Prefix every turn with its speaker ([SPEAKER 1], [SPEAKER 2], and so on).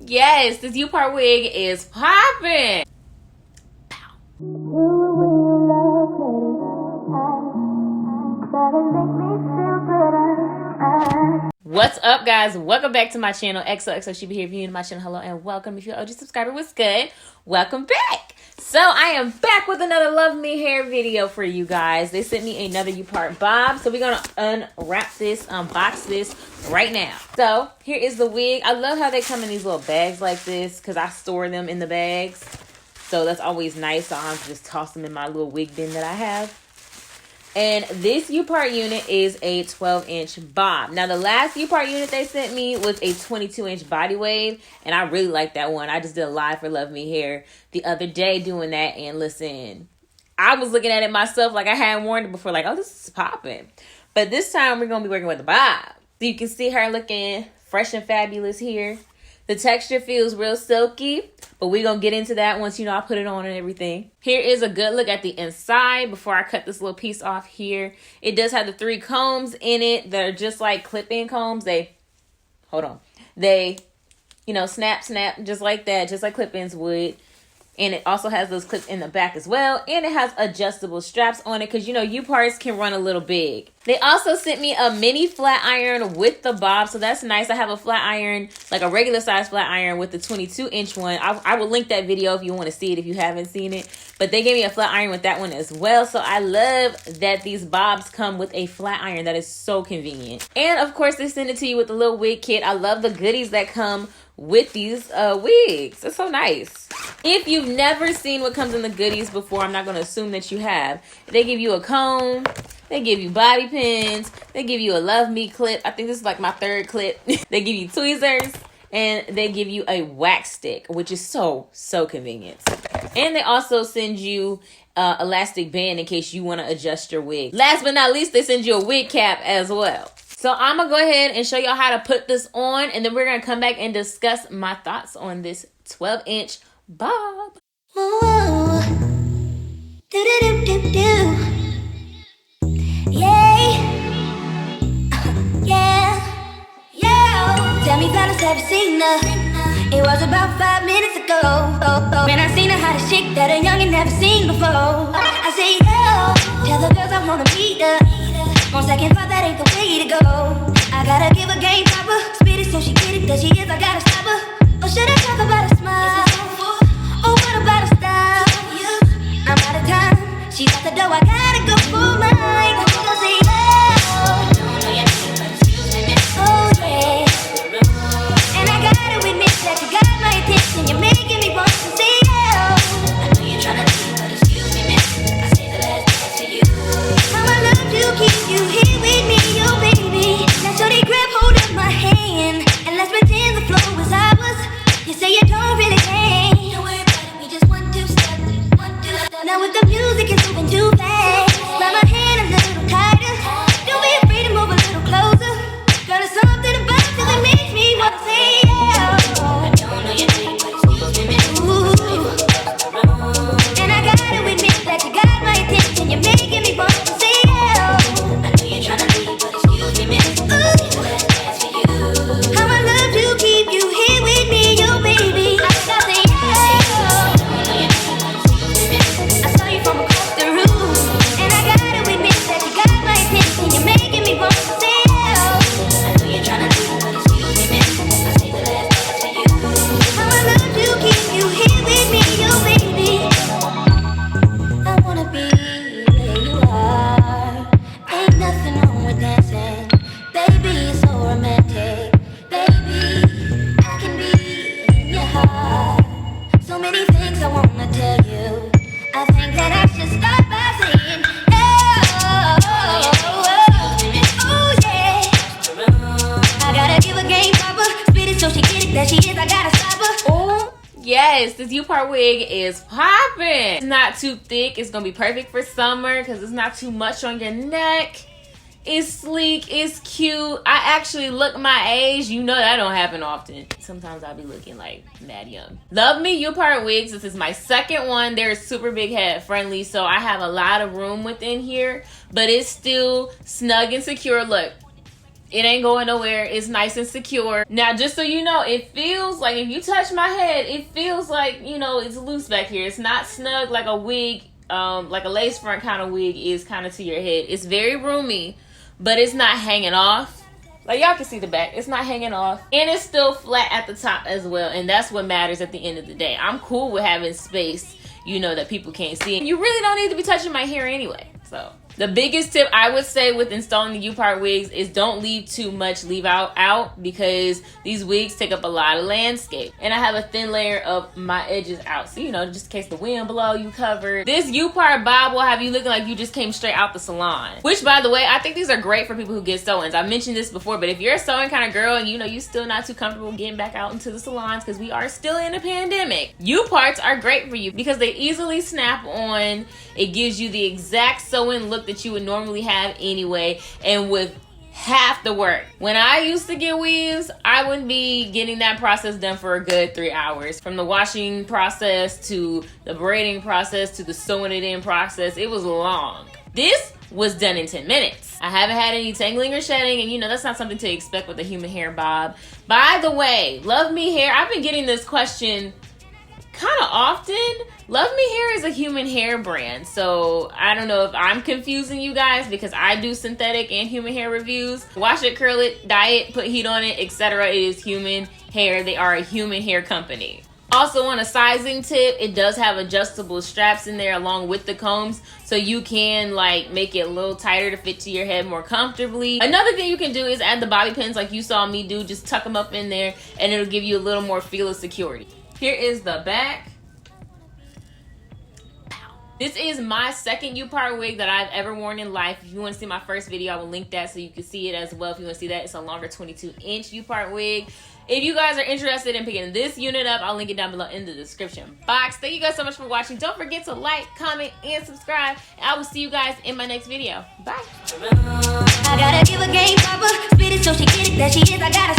[SPEAKER 1] Yes, this Upart wig is popping. What's up, guys? Welcome back to my channel. XOXO, she be here. If you're new to my channel, hello and welcome. If you're an OG subscriber, what's good? Welcome back. So I am back with another LuvMe Hair video for you guys. They sent me another Upart bob, so we're gonna unwrap this, unbox this right now. So here is the wig. I love how they come in these little bags like this because I store them in the bags, so that's always nice. So I'm just toss them in my little wig bin that I have. And this Upart unit is a 12-inch bob. Now, the last Upart unit they sent me was a 22-inch body wave, and I really like that one. I just did a live for LuvMe Hair the other day doing that, and listen, I was looking at it myself like I hadn't worn it before, like, oh, this is popping. But this time, we're going to be working with the bob. So you can see her looking fresh and fabulous here. The texture feels real silky, but we're going to get into that once, I put it on and everything. Here is a good look at the inside before I cut this little piece off here. It does have the 3 combs in it that are just like clip-in combs. They snap, just like that, just like clip-ins would. And it also has those clips in the back as well. And it has adjustable straps on it because, Uparts can run a little big. They also sent me a mini flat iron with the bob. So that's nice. I have a flat iron, like a regular size flat iron with the 22-inch one. I will link that video if you want to see it if you haven't seen it. But they gave me a flat iron with that one as well. So I love that these bobs come with a flat iron. That is so convenient. And of course, they send it to you with a little wig kit. I love the goodies that come with these wigs. It's so nice. If you've never seen what comes in the goodies before, I'm not going to assume that you have. They give you a comb. They give you bobby pins. They give you a LuvMe clip. I think this is like my 3rd clip. They give you tweezers. And they give you a wax stick, which is so convenient. And they also send you elastic band in case you want to adjust your wig. Last but not least, they send you a wig cap as well. So I'm going to go ahead and show y'all how to put this on. And then we're going to come back and discuss my thoughts on this 12-inch bob.
[SPEAKER 2] Ooh. Do-do-do-do-do. Yeah. Yeah. Yeah. Tell me about a have you seen her? It was about 5 minutes ago. When I seen her hottest chick that a youngin' never seen before. I say, yo, tell the girls I wanna meet her. On second thought, that ain't the way to go. I gotta give her game proper. Spit it so she get it, that she is, I gotta stop her. Or should I talk about a smile? Oh, what about a style? I'm out of time. She's at the door, I gotta go for mine. I say, oh, oh yeah. And I gotta admit that you got my attention. You're making me want to say, oh. I know you're trying to leave, but excuse me, miss. I say the last dance to you. How I love to keep you here with me, oh baby. Now shorty, grab hold of my hand and let's pretend the flow was ours. You say you don't really care. Don't worry about it, we just 1, 2 step, 1, 2 step. Now with the music it's moving too fast. Grab my hand a little tighter. Don't be afraid to move a little closer. Girl, there's something about you that makes me wanna say yeah. I don't know your name, but excuse me, miss. And I gotta admit that you got my attention. You're making me want to say yeah. I know you're trying to leave, but excuse me, miss. I say the last dance for you. How I love to keep you here with me, oh baby. I say yeah. I saw you from across the room, and I gotta admit that you got my attention. You're making me want to say yeah. I know you're trying to leave, but excuse me, miss. I say the last dance for you. How I love to keep you here with me, oh baby. I wanna be where you are. Ain't nothing wrong with dancing, baby. It's so romantic, baby. I can be in your heart. So many things I wanna tell you. I think that I should start by saying, oh yeah. I gotta give a game proper. Spit it so she get it, that she is, I gotta stop her.
[SPEAKER 1] Oh, yes, this Upart wig is popping. It's not too thick. It's going to be perfect for summer because it's not too much on your neck. It's sleek. It's cute. I actually look my age. That don't happen often. Sometimes I'll be looking like mad young. LuvMe Upart wigs. This is my 2nd one. They're super big head friendly, so I have a lot of room within here, but it's still snug and secure. Look, It ain't going nowhere. It's nice and secure. Now, just so you know, it feels like if you touch my head, it feels like, you know, it's loose back here. It's not snug like a wig, like a lace front kind of wig is kind of to your head. It's very roomy, but it's not hanging off. Like, y'all can see the back. It's not hanging off. And it's still flat at the top as well. And that's what matters at the end of the day. I'm cool with having space, you know, that people can't see. You really don't need to be touching my hair anyway. So the biggest tip I would say with installing the Upart wigs is don't leave too much leave out because these wigs take up a lot of landscape. And I have a thin layer of my edges out. So, you know, just in case the wind blow, you covered. This Upart bob will have you looking like you just came straight out the salon. Which, by the way, I think these are great for people who get sew-ins. I mentioned this before, but if you're a sewing kind of girl and you know you're still not too comfortable getting back out into the salons because we are still in a pandemic, Uparts are great for you because they easily snap on. It gives you the exact sew-in look that you would normally have anyway, and with half the work. When I used to get weaves, I would be getting that process done for a good 3 hours. From the washing process to the braiding process to the sewing it in process, it was long. This was done in 10 minutes. I haven't had any tangling or shedding, and you know that's not something to expect with a human hair bob. By the way, LuvMe Hair, I've been getting this question kind of often. LuvMe Hair is a human hair brand, so I don't know if I'm confusing you guys because I do synthetic and human hair reviews. Wash it, curl it, dye it, put heat on it, etc. It is human hair. They are a human hair company. Also, on a sizing tip, it does have adjustable straps in there along with the combs, so you can like make it a little tighter to fit to your head more comfortably. Another thing you can do is add the bobby pins like you saw me do. Just tuck them up in there and it'll give you a little more feel of security. Here is the back. This is my second Upart wig that I've ever worn in life. If you want to see my first video, I will link that so you can see it as well. If you want to see that, it's a longer 22-inch Upart wig. If you guys are interested in picking this unit up, I'll link it down below in the description box. Thank you guys so much for watching. Don't forget to like, comment, and subscribe. And I will see you guys in my next video. Bye.
[SPEAKER 2] I gotta give a game proper, spit it so she get it that she is. I gotta